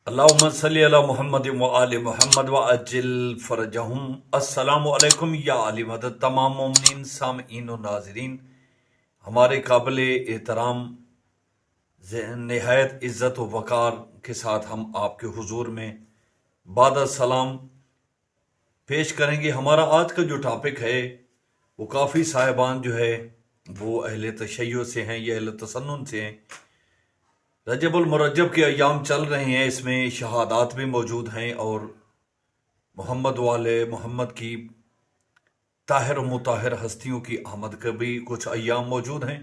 اللہم صلی علی محمد و آل محمد و عجل فرجہم۔ السلام علیکم یا علی مدد تمام مومنین سامعین و ناظرین۔ ہمارے قابل احترام نہایت عزت و وقار کے ساتھ ہم آپ کے حضور میں بعد السلام پیش کریں گے۔ ہمارا آج کا جو ٹاپک ہے وہ کافی صاحبان جو ہے وہ اہل تشیع سے ہیں یا اہل تسنن سے ہیں۔ رجب المرجب کے ایام چل رہے ہیں، اس میں شہادات بھی موجود ہیں اور محمد والے محمد کی طاہر و مطہر ہستیوں کی آمد کے بھی کچھ ایام موجود ہیں۔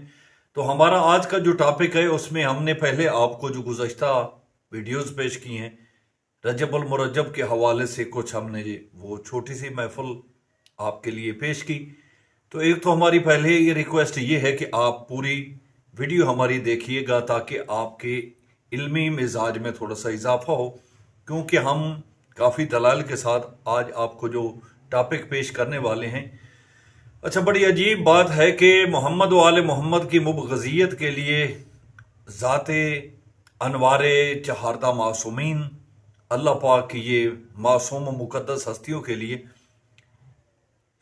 تو ہمارا آج کا جو ٹاپک ہے اس میں ہم نے پہلے آپ کو جو گزشتہ ویڈیوز پیش کی ہیں رجب المرجب کے حوالے سے، کچھ ہم نے وہ چھوٹی سی محفل آپ کے لیے پیش کی۔ تو ایک تو ہماری پہلے یہ ریکویسٹ یہ ہے کہ آپ پوری ویڈیو ہماری دیکھیے گا تاکہ آپ کے علمی مزاج میں تھوڑا سا اضافہ ہو، کیونکہ ہم کافی دلائل کے ساتھ آج آپ کو جو ٹاپک پیش کرنے والے ہیں۔ اچھا، بڑی عجیب بات ہے کہ محمد و آل محمد کی مبغضیت کے لیے ذات انوار چہاردہ معصومین اللہ پاک کی یہ معصوم و مقدس ہستیوں کے لیے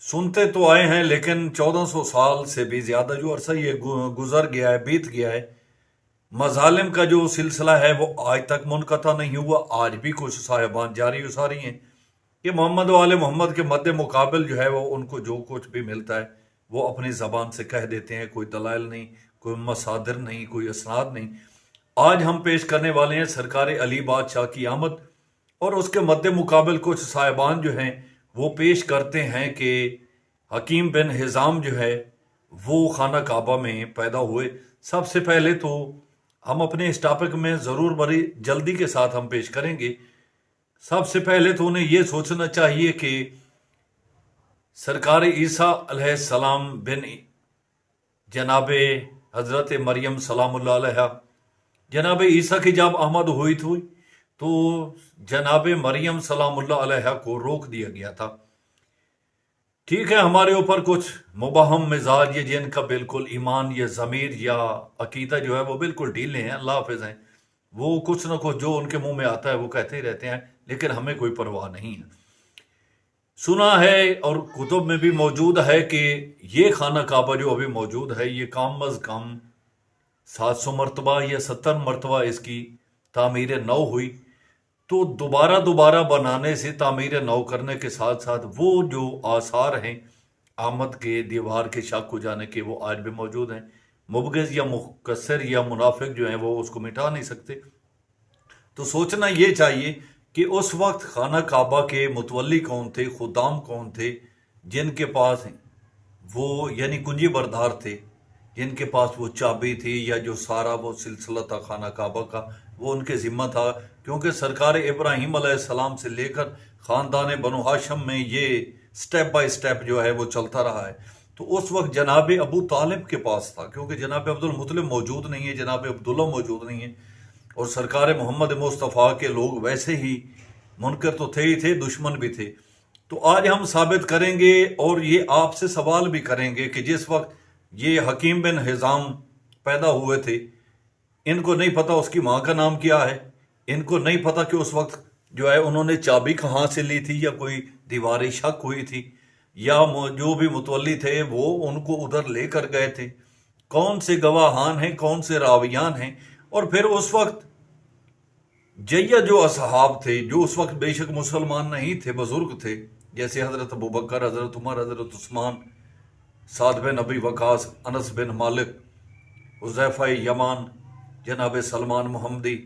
سنتے تو آئے ہیں، لیکن 1400 سال سے بھی زیادہ جو عرصہ یہ گزر گیا ہے، بیت گیا ہے، مظالم کا جو سلسلہ ہے وہ آج تک منقطع نہیں ہوا۔ آج بھی کچھ صاحبان جاری و ساری ہیں کہ محمد و آل محمد کے مد مقابل جو ہے وہ ان کو جو کچھ بھی ملتا ہے وہ اپنی زبان سے کہہ دیتے ہیں، کوئی دلائل نہیں، کوئی مصادر نہیں، کوئی اسناد نہیں۔ آج ہم پیش کرنے والے ہیں سرکار علی بادشاہ کی آمد، اور اس کے مد مقابل کچھ صاحبان جو ہیں وہ پیش کرتے ہیں کہ حکیم بن حزام جو ہے وہ خانہ کعبہ میں پیدا ہوئے۔ سب سے پہلے تو ہم اپنے اس ٹاپک میں ضرور بڑی جلدی کے ساتھ ہم پیش کریں گے۔ سب سے پہلے تو انہیں یہ سوچنا چاہیے کہ سرکار عیسیٰ علیہ السلام بن جناب حضرت مریم سلام اللہ علیہ، جناب عیسیٰ کی جب آمد ہوئی تھی تو جناب مریم سلام اللہ علیہ کو روک دیا گیا تھا۔ ٹھیک ہے، ہمارے اوپر کچھ مبہم مزاج یہ جن کا بالکل ایمان یا ضمیر یا عقیدہ جو ہے وہ بالکل ڈھیلے ہیں، اللہ حافظ ہیں، وہ کچھ نہ کچھ جو ان کے منہ میں آتا ہے وہ کہتے ہی رہتے ہیں، لیکن ہمیں کوئی پرواہ نہیں ہے۔ سنا ہے اور کتب میں بھی موجود ہے کہ یہ خانہ کعبہ جو ابھی موجود ہے یہ کم از کم 700 مرتبہ یا 70 مرتبہ اس کی تعمیر نو ہوئی۔ تو دوبارہ بنانے سے، تعمیر نو کرنے کے ساتھ ساتھ وہ جو آثار ہیں آمد کے، دیوار کے شق ہو جانے کے، وہ آج بھی موجود ہیں۔ مبغض یا مکسر یا منافق جو ہیں وہ اس کو مٹا نہیں سکتے۔ تو سوچنا یہ چاہیے کہ اس وقت خانہ کعبہ کے متولی کون تھے، خدام کون تھے، جن کے پاس وہ یعنی کنجی بردار تھے، جن کے پاس وہ چابی تھی یا جو سارا وہ سلسلہ تھا خانہ کعبہ کا وہ ان کے ذمہ تھا، کیونکہ سرکار ابراہیم علیہ السلام سے لے کر خاندان بنو ہاشم میں یہ سٹیپ بائی سٹیپ جو ہے وہ چلتا رہا ہے۔ تو اس وقت جناب ابو طالب کے پاس تھا، کیونکہ جناب عبد المطلب موجود نہیں ہے، جناب عبداللہ موجود نہیں ہے، اور سرکار محمد مصطفیٰ کے لوگ ویسے ہی منکر تو تھے ہی تھے، دشمن بھی تھے۔ تو آج ہم ثابت کریں گے اور یہ آپ سے سوال بھی کریں گے کہ جس وقت یہ حکیم بن حزام پیدا ہوئے تھے، ان کو نہیں پتا اس کی ماں کا نام کیا ہے، ان کو نہیں پتا کہ اس وقت جو ہے انہوں نے چابی کہاں سے لی تھی، یا کوئی دیواری شک ہوئی تھی، یا جو بھی متولی تھے وہ ان کو ادھر لے کر گئے تھے، کون سے گواہان ہیں، کون سے راویان ہیں۔ اور پھر اس وقت جیہ جو اصحاب تھے، جو اس وقت بے شک مسلمان نہیں تھے، بزرگ تھے، جیسے حضرت ابوبکر، حضرت عمر، حضرت عثمان، سعد بن ابی وقاص، انس بن مالک، حذیفہ یمان، جناب سلمان محمدی،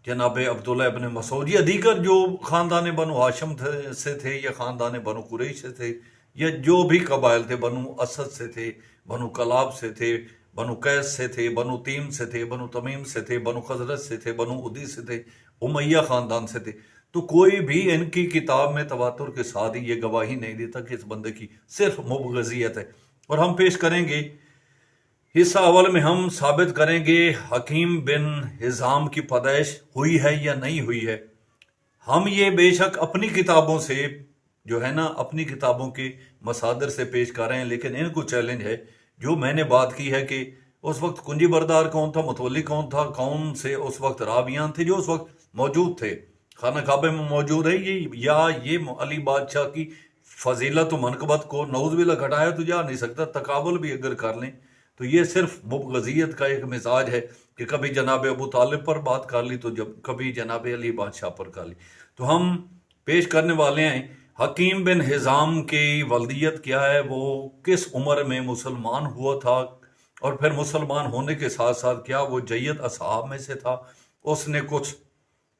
جناب عبداللہ ابن مسعود، یا دیگر جو خاندان بنو ہاشم سے تھے یا خاندان بنو قریش سے تھے، یا جو بھی قبائل تھے، بنو اسد سے تھے، بنو کلاب سے تھے، بنو قیس سے تھے، بنو تیم سے تھے، بنو تمیم سے تھے، بنو خزرج سے تھے، بنو عدی سے تھے، امیہ خاندان سے تھے، تو کوئی بھی ان کی کتاب میں تواتر کے ساتھ یہ گواہی نہیں دیتا کہ اس بندے کی صرف مبغضیت ہے۔ اور ہم پیش کریں گے حصہ اول میں، ہم ثابت کریں گے حکیم بن حزام کی پیدائش ہوئی ہے یا نہیں ہوئی ہے۔ ہم یہ بے شک اپنی کتابوں سے جو ہے نا، اپنی کتابوں کے مصادر سے پیش کر رہے ہیں، لیکن ان کو چیلنج ہے جو میں نے بات کی ہے کہ اس وقت کنجی بردار کون تھا، متولی کون تھا، کون سے اس وقت رابیان تھے جو اس وقت موجود تھے، خانہ کعبے میں موجود ہے یہ، یا یہ علی بادشاہ کی فضیلت و منقبت کو نعوذ باللہ گھٹایا تو جا نہیں سکتا۔ تقابل بھی اگر کر لیں تو یہ صرف مبغضیت کا ایک مزاج ہے کہ کبھی جناب ابو طالب پر بات کر لی تو جب کبھی جناب علی بادشاہ پر کر لی۔ تو ہم پیش کرنے والے ہیں حکیم بن حزام کی ولدیت کیا ہے، وہ کس عمر میں مسلمان ہوا تھا، اور پھر مسلمان ہونے کے ساتھ ساتھ کیا وہ جید اصحاب میں سے تھا، اس نے کچھ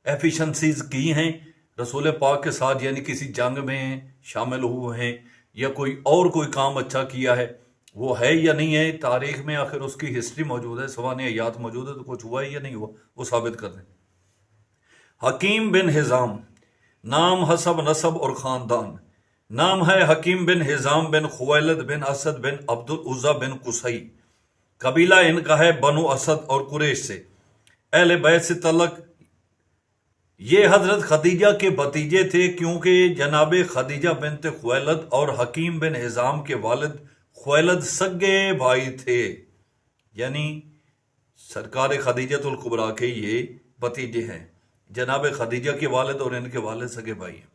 ایفیشنسیز کی ہیں رسول پاک کے ساتھ، یعنی کسی جنگ میں شامل ہوئے ہیں یا کوئی کام اچھا کیا ہے، وہ ہے یا نہیں ہے، تاریخ میں آخر اس کی ہسٹری موجود ہے، سوانحیات موجود ہے، تو کچھ ہوا ہے یا نہیں ہوا وہ ثابت کر دیں۔ حکیم بن حزام، نام حسب نسب اور خاندان، نام ہے حکیم بن حزام بن خویلد بن اسد بن عبد العزا بن قصی، قبیلہ ان کا ہے بنو اسد اور قریش سے، اہل بیت سے تعلق۔ یہ حضرت خدیجہ کے بھتیجے تھے کیونکہ جناب خدیجہ بنت خویلد اور حکیم بن حزام کے والد خویلد سگے بھائی تھے، یعنی سرکار خدیجہ الکبریٰ کے یہ بھتیجے ہیں، جناب خدیجہ کے والد اور ان کے والد سگے بھائی ہیں۔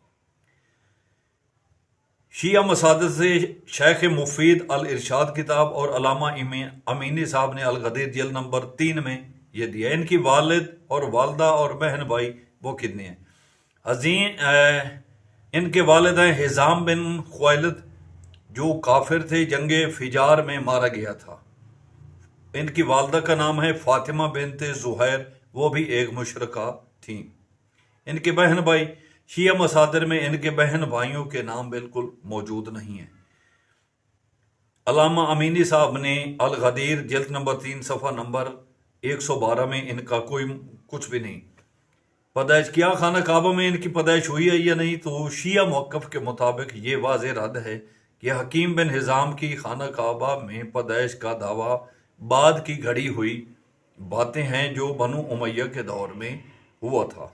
شیعہ مصادر سے شیخ مفید الارشاد کتاب اور علامہ امینی صاحب نے الغدیر جلد نمبر 3 میں یہ دیا۔ ان کی والد اور والدہ اور بہن بھائی وہ کتنے ہیں؟ ان کے والد ہیں حزام بن خویلد جو کافر تھے، جنگ فجار میں مارا گیا تھا۔ ان کی والدہ کا نام ہے فاطمہ بنت زہیر، وہ بھی ایک مشرکہ تھیں۔ ان کے بہن بھائی، شیعہ مصادر میں ان کے بہن بھائیوں کے نام بالکل موجود نہیں ہیں۔ علامہ امینی صاحب نے الغدیر جلد نمبر 3 صفحہ نمبر 112 میں ان کا کوئی کچھ بھی نہیں۔ پیدائش کیا خانہ کعبہ میں ان کی پیدائش ہوئی ہے یا نہیں، تو شیعہ موقف کے مطابق یہ واضح رد ہے کہ حکیم بن حزام کی خانہ کعبہ میں پیدائش کا دعویٰ بعد کی گھڑی ہوئی باتیں ہیں جو بنو امیہ کے دور میں ہوا تھا۔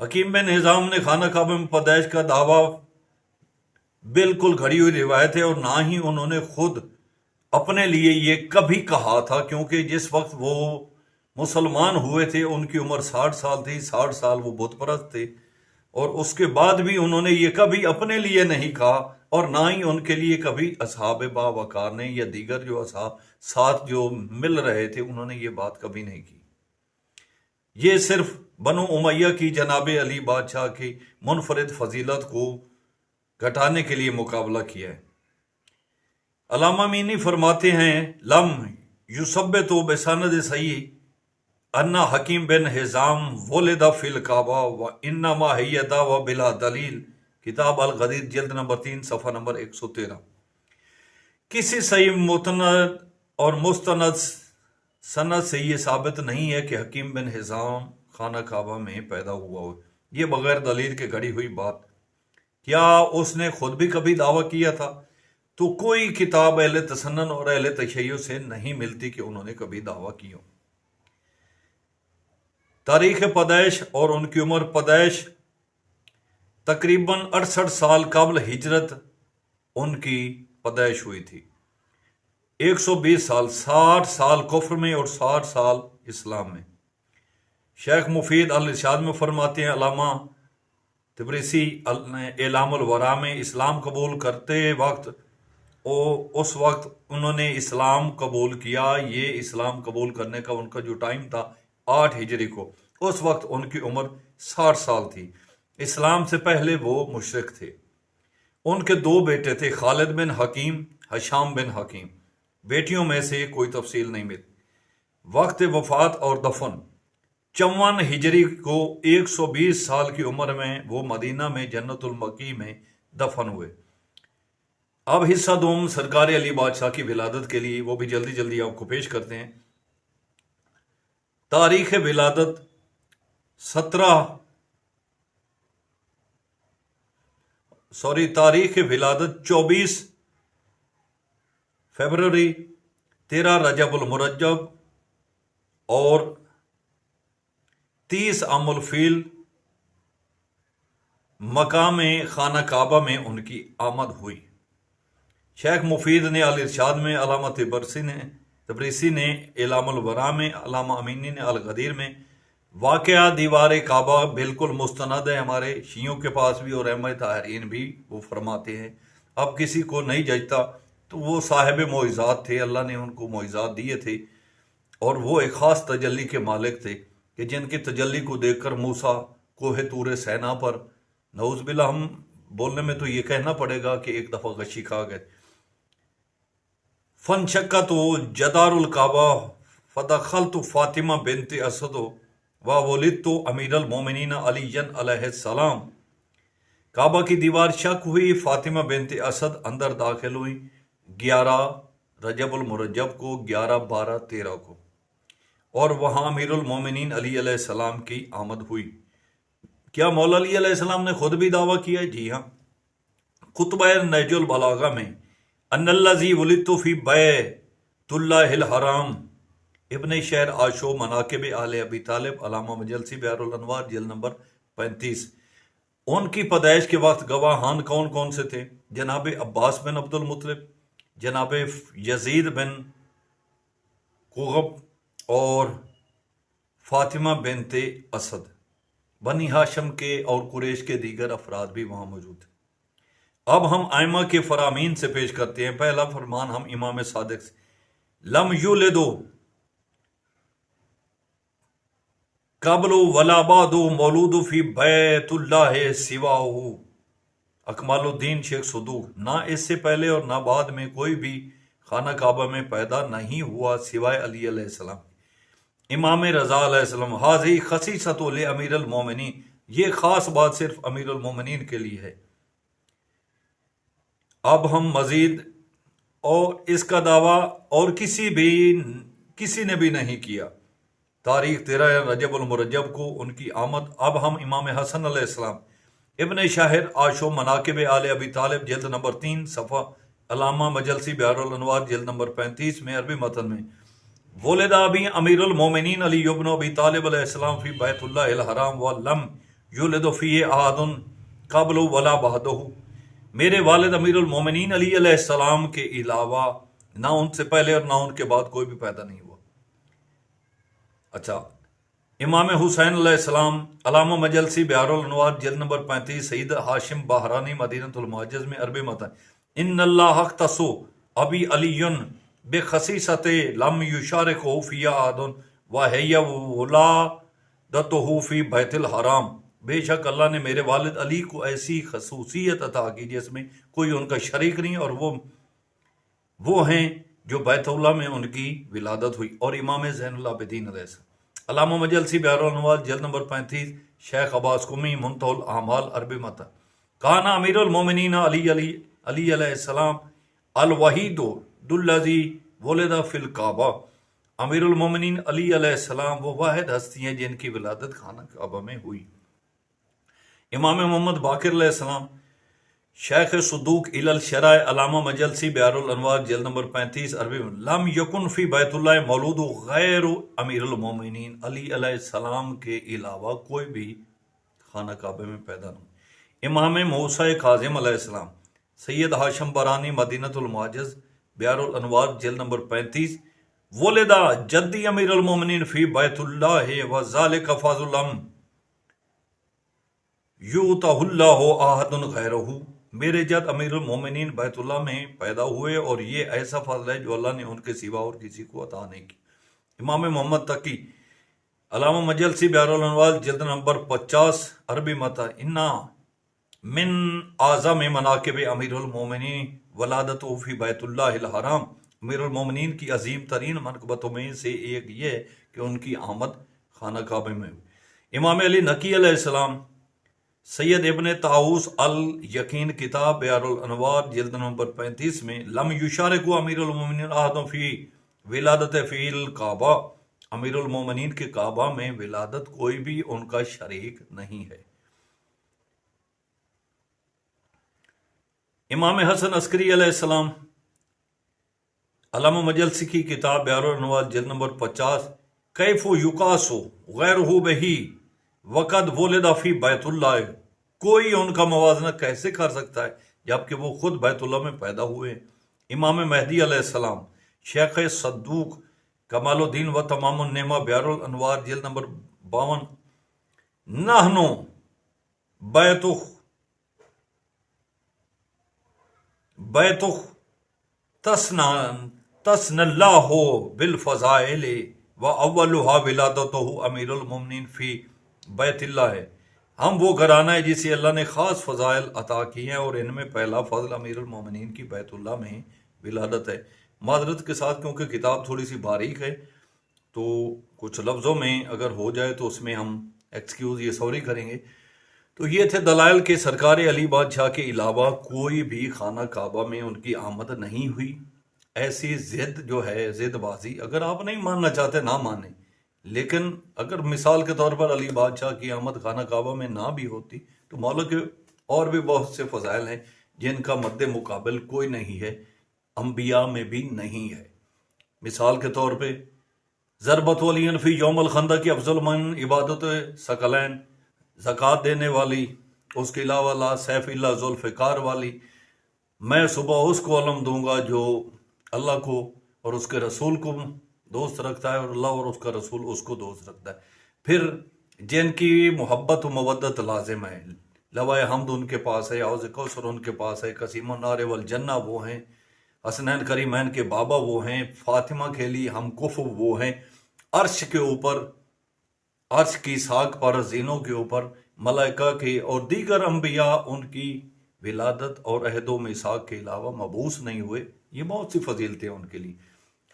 حکیم بن حزام نے خانہ کعبہ میں پیدائش کا دعویٰ بالکل گھڑی ہوئی روایت ہے، اور نہ ہی انہوں نے خود اپنے لیے یہ کبھی کہا تھا، کیونکہ جس وقت وہ مسلمان ہوئے تھے ان کی عمر 60 سال تھی، 60 سال وہ بت پرست تھے، اور اس کے بعد بھی انہوں نے یہ کبھی اپنے لیے نہیں کہا، اور نہ ہی ان کے لیے کبھی اصحاب باوقار نے یا دیگر جو اصحاب ساتھ جو مل رہے تھے انہوں نے یہ بات کبھی نہیں کی۔ یہ صرف بنو امیہ کی جناب علی بادشاہ کی منفرد فضیلت کو گھٹانے کے لیے مقابلہ کیا ہے۔ علامہ مینی فرماتے ہیں لم یثبت بسند صحیح ان حکیم بن حزام ولد فی الکعبہ وانما ہی دعوی بلا دلیل، کتاب الغدیر جلد نمبر 3 صفحہ نمبر 113۔ کسی صحیح متند اور مستند سند سے یہ ثابت نہیں ہے کہ حکیم بن حزام خانہ کعبہ میں پیدا ہوا ہو، یہ بغیر دلیل کے گھڑی ہوئی بات۔ کیا اس نے خود بھی کبھی دعویٰ کیا تھا؟ تو کوئی کتاب اہل تسنن اور اہل تشیع سے نہیں ملتی کہ انہوں نے کبھی دعویٰ کی ہو۔ تاریخ پیدائش اور ان کی عمر پیدائش تقریباً 68 سال قبل ہجرت ان کی پیدائش ہوئی تھی، 120 سال، 60 سال کفر میں اور 60 سال اسلام میں۔ شیخ مفید الارشاد میں فرماتے ہیں علامہ تبریسی اعلام الورا میں اسلام قبول کرتے وقت اس وقت انہوں نے اسلام قبول کیا، یہ اسلام قبول کرنے کا ان کا جو ٹائم تھا 8 ہجری کو، اس وقت ان کی عمر 60 سال تھی۔ اسلام سے پہلے وہ مشرک تھے۔ ان کے 2 بیٹے تھے، خالد بن حکیم، ہشام بن حکیم۔ بیٹیوں میں سے کوئی تفصیل نہیں ملتی۔ وقت وفات اور دفن 54 ہجری کو 120 سال کی عمر میں وہ مدینہ میں جنت المقی میں دفن ہوئے۔ اب حصہ دوم سرکار علی بادشاہ کی ولادت کے لیے، وہ بھی جلدی جلدی آپ کو پیش کرتے ہیں۔ تاریخ ولادت 24 فروری، 13 رجب المرجب اور 30 عام الفیل مقام خانہ کعبہ میں ان کی آمد ہوئی۔ شیخ مفید نے الارشاد میں، علامہ تبریسی نے اعلام الورا میں، علامہ امینی نے الغدیر میں، واقعہ دیوار کعبہ بالکل مستند ہے ہمارے شیعوں کے پاس بھی اور ائمہ طاہرین بھی وہ فرماتے ہیں۔ اب کسی کو نہیں جچتا تو وہ صاحب معجزات تھے، اللہ نے ان کو معجزات دیے تھے اور وہ ایک خاص تجلی کے مالک تھے کہ جن کی تجلی کو دیکھ کر موسیٰ کوہ طور سینا پر، نعوذ باللہ ہم بولنے میں تو یہ کہنا پڑے گا کہ ایک دفعہ غشی کھا گئے۔ فن شکت جدار الکعبہ فدخلت فاطمہ بنت اسد وولدت امیر المومنین علی علیہ السلام۔ کعبہ کی دیوار شک ہوئی، فاطمہ بنت اسد اندر داخل ہوئی 11 رجب المرجب کو، 11/12/13 کو، اور وہاں امیر المومنین علی علیہ السلام کی آمد ہوئی۔ کیا مولا علی علیہ السلام نے خود بھی دعویٰ کیا ہے؟ جی ہاں، خطبہ نہج البلاغہ میں ان الذی ولدت فی بیت اللہ الحرام، ابن شہر عاشو مناقب آل ابی طالب، علامہ مجلسی بحر الانوار جلد نمبر 35۔ ان کی پیدائش کے وقت گواہان کون کون سے تھے؟ جناب عباس بن عبد المطلب، جناب یزید بن قغب اور فاطمہ بنت اسد۔ بنی ہاشم کے اور قریش کے دیگر افراد بھی وہاں موجود تھے۔ اب ہم ائمہ کے فرامین سے پیش کرتے ہیں۔ پہلا فرمان ہم امام صادق سے، لم یولدو قبل ولا بعد مولود فی بیت اللہ سواہ اکمال الدین شیخ صدوق، نہ اس سے پہلے اور نہ بعد میں کوئی بھی خانہ کعبہ میں پیدا نہیں ہوا سوائے علی علیہ السلام۔ امام رضا علیہ السلام، حاضی خصیصۃ لامیر المومنین، یہ خاص بات صرف امیر المومنین کے لیے ہے۔ اب ہم مزید، اور اس کا دعویٰ اور کسی نے بھی نہیں کیا، تاریخ 13 رجب المرجب کو ان کی آمد۔ اب ہم امام حسن علیہ السلام، ابن شاہر عاشو مناقب آل ابی طالب جلد نمبر 3 صفحہ، علامہ مجلسی بحر الانوار جلد نمبر 35 میں عربی متن میں، ولد ابی امیر المومنین علی ابن ابی طالب علیہ السلام فی بیت اللہ الحرام ولم یولد فیہ احد قبل ولا بعدہ، میرے والد امیر المومنین علی علیہ السلام کے علاوہ نہ ان سے پہلے اور نہ ان کے بعد کوئی بھی پیدا نہیں ہوا۔ اچھا، امام حسین علیہ السلام، علامہ مجلسی بحر الانوار جلد نمبر 35، سید ہاشم بحرانی مدینۃ المعجز میں عربی متن، ان اللہ اختص ابی علی بخصیصۃ لم یشارکہ فیہا احد وہی ولادتہ فی بیت الحرام، بے شک اللہ نے میرے والد علی کو ایسی خصوصیت عطا کی جس میں کوئی ان کا شریک نہیں، اور وہ ہیں جو بیت اللہ میں ان کی ولادت ہوئی۔ اور امام زین العابدین علیہ السلام، علامہ مجلسی بحر الانوار جلد نمبر 35، شیخ عباس قمی منتهى الاعمال عربی متن، کان امیر المومنین علی علیہ السلام الوحید الذی ولد فی الکعبہ، امیر المومنین علی علیہ السلام وہ واحد ہستی ہیں جن کی ولادت خانہ کعبہ میں ہوئی۔ امام محمد باقر علیہ السلام، شیخ صدوق الی الشرائع، علامہ مجلسی بحر الانوار جلد نمبر 35 عربی میں، لم یکن فی بیت اللہ مولود غیر امیر المومنین علی علیہ السلام کے علاوہ کوئی بھی خانہ کعبہ میں پیدا نہیں۔ امام موسیٰ کاظم علیہ السلام، سید ہاشم برانی مدینۃ المعجز بحر الانوار جلد نمبر 35، ولدا جدی امیر المومنین فی بیت اللہ وذالک فضل لم یؤتہ اللہ احد غیرہ، میرے جد امیر المومنین بیت اللہ میں پیدا ہوئے اور یہ ایسا فضل ہے جو اللہ نے ان کے سوا اور کسی کو عطا نہیں کی۔ امام محمد تقی، علامہ مجلسی بحر الانوار جلد نمبر 50 عربی متن، انا من اعظم مناقب امیر المومنین ولادت فی بیت اللہ الحرام، امیر المومنین کی عظیم ترین منقبتوں میں سے ایک یہ ہے کہ ان کی آمد خانہ کعبہ میں ہوئی۔ امام علی نقی علیہ السلام، سید ابن طاووس الیقین کتاب بحر الانوار جلد نمبر 35 میں، لم یشارک امیر المومنین احد فی ولادت فی الکعبہ، امیر المومنین کے کعبہ میں ولادت کوئی بھی ان کا شریک نہیں ہے۔ امام حسن عسکری علیہ السلام، علامہ مجلسی کی کتاب بحر الانوار جلد نمبر 50، کیف یقاس غیرہ بہی وقد ولد فی بیت اللہ، کوئی ان کا موازنہ کیسے کر سکتا ہے جبکہ وہ خود بیت اللہ میں پیدا ہوئے ہیں۔ امام مہدی علیہ السلام، شیخ صدوق کمال الدین و تمام النعمہ بیار الانوار جلد نمبر 52، نحنو بیتخ تسن اللہ بالفضائل و اولها ولادتہ امیر المومنین فی بیت اللہ ہے۔ ہم وہ گھرانہ ہے جسے اللہ نے خاص فضائل عطا کی ہیں اور ان میں پہلا فضل امیر المومنین کی بیت اللہ میں ولادت ہے۔ معذرت کے ساتھ کیونکہ کتاب تھوڑی سی باریک ہے تو کچھ لفظوں میں اگر ہو جائے تو اس میں ہم یہ سوری کریں گے۔ تو یہ تھے دلائل کہ سرکار علی بادشاہ کے علاوہ کوئی بھی خانہ کعبہ میں ان کی آمد نہیں ہوئی۔ ایسی ضد جو ہے، ضد بازی، اگر آپ نہیں ماننا چاہتے نہ مانیں، لیکن اگر مثال کے طور پر علی بادشاہ کی آمد خانہ کعبہ میں نہ بھی ہوتی تو مولا کے اور بھی بہت سے فضائل ہیں جن کا مد مقابل کوئی نہیں ہے، انبیاء میں بھی نہیں ہے۔ مثال کے طور پہ ضربت ولین فی یوم الخندق افضل من عبادت ثقلین، زکوٰۃ دینے والی، اس کے علاوہ لا سیف اللہ ذوالفقار والی، میں صبح اس کو علم دوں گا جو اللہ کو اور اس کے رسول کو دوست رکھتا ہے اور اللہ اور اس کا رسول اس کو دوست رکھتا ہے۔ پھر جن کی محبت و مودت لازم ہے، لوائے حمد ان کے پاس ہے، حوض کوثر ان کے پاس ہے، قسیم النار والجنہ وہ ہیں، حسنین کریمین کے بابا وہ ہیں، فاطمہ کے لیے ہم کف وہ ہیں، عرش کے اوپر، عرش کی ساق پر، زینوں کے اوپر ملائکہ کے اور دیگر انبیاء ان کی ولادت اور عہد و میثاق کے علاوہ مبعوث نہیں ہوئے۔ یہ بہت سی فضیلتیں ان کے لیے۔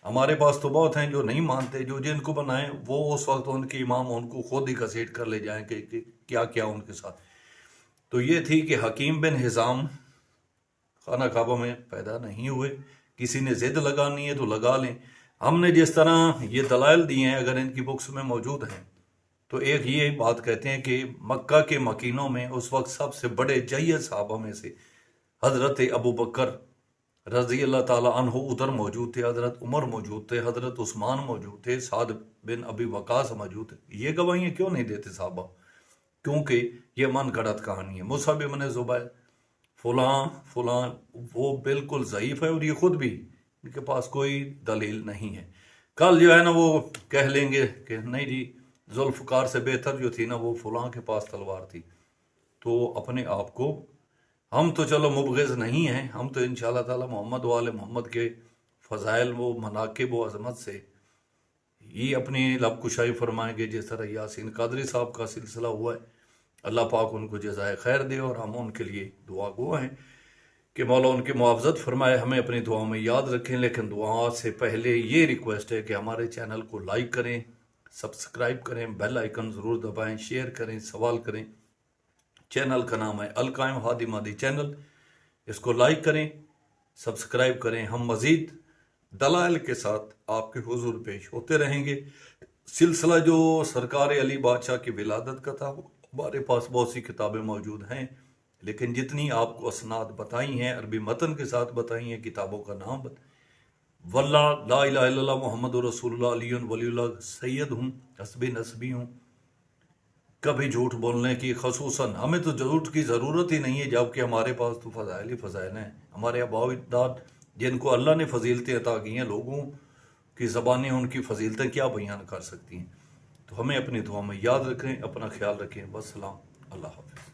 ہمارے پاس تو بہت ہیں جو نہیں مانتے، جو جن کو بنائیں وہ اس وقت ان کے امام ان کو خود ہی گھسیٹ کر لے جائیں کہ کیا کیا ان کے ساتھ۔ تو یہ تھی کہ حکیم بن حزام خانہ کعبہ میں پیدا نہیں ہوئے۔ کسی نے ضد لگانی ہے تو لگا لیں۔ ہم نے جس طرح یہ دلائل دیے ہیں اگر ان کی بکس میں موجود ہیں تو ایک یہ بات کہتے ہیں کہ مکہ کے مکینوں میں اس وقت سب سے بڑے جید صحابہ میں سے حضرت ابو بکر رضی اللہ تعالیٰ عنہ ادھر موجود تھے، حضرت عمر موجود تھے، حضرت عثمان موجود تھے، سعد بن ابی وقاص موجود تھے۔ یہ گواہیاں کیوں نہیں دیتے صحابہ؟ کیونکہ یہ من گھڑت کہانی ہے۔ مصعب بن زبیر فلاں وہ بالکل ضعیف ہے اور یہ خود بھی ان کے پاس کوئی دلیل نہیں ہے۔ کل جو ہے نا وہ کہہ لیں گے کہ نہیں جی ذوالفقار سے بہتر جو تھی نا وہ فلاں کے پاس تلوار تھی۔ تو اپنے آپ کو، ہم تو چلو مبغض نہیں ہیں، ہم تو انشاءاللہ تعالی محمد و آل محمد کے فضائل و مناقب و عظمت سے یہ اپنی لب کشائی فرمائیں گے، جس طرح یاسین قادری صاحب کا سلسلہ ہوا ہے۔ اللہ پاک ان کو جزائے خیر دے اور ہم ان کے لیے دعا گو ہیں کہ مولا ان کی معاوضت فرمائے، ہمیں اپنی دعاؤں میں یاد رکھیں۔ لیکن دعا سے پہلے یہ ریکویسٹ ہے کہ ہمارے چینل کو لائک کریں، سبسکرائب کریں، بیل آئیکن ضرور دبائیں، شیئر کریں، سوال کریں۔ چینل کا نام ہے القائم ہادی مہدی چینل، اس کو لائک کریں، سبسکرائب کریں۔ ہم مزید دلائل کے ساتھ آپ کے حضور پیش ہوتے رہیں گے۔ سلسلہ جو سرکار علی بادشاہ کی ولادت کا تھا، ہمارے پاس بہت سی کتابیں موجود ہیں، لیکن جتنی آپ کو اسناد بتائی ہیں، عربی متن کے ساتھ بتائی ہیں، کتابوں کا نام واللہ لا الہ الا اللہ محمد رسول اللہ علی ولی اللہ سید ہوں، حسبی نسبی ہوں، کبھی جھوٹ بولنے کی، خصوصاً ہمیں تو جھوٹ کی ضرورت ہی نہیں ہے، جبکہ ہمارے پاس تو فضائل ہی فضائل ہیں۔ ہمارے آباء و اجداد جن کو اللہ نے فضیلتیں عطا کی ہیں، لوگوں کی زبانیں ان کی فضیلتیں کیا بیان کر سکتی ہیں۔ تو ہمیں اپنی دعا میں یاد رکھیں، اپنا خیال رکھیں۔ والسلام، اللہ حافظ۔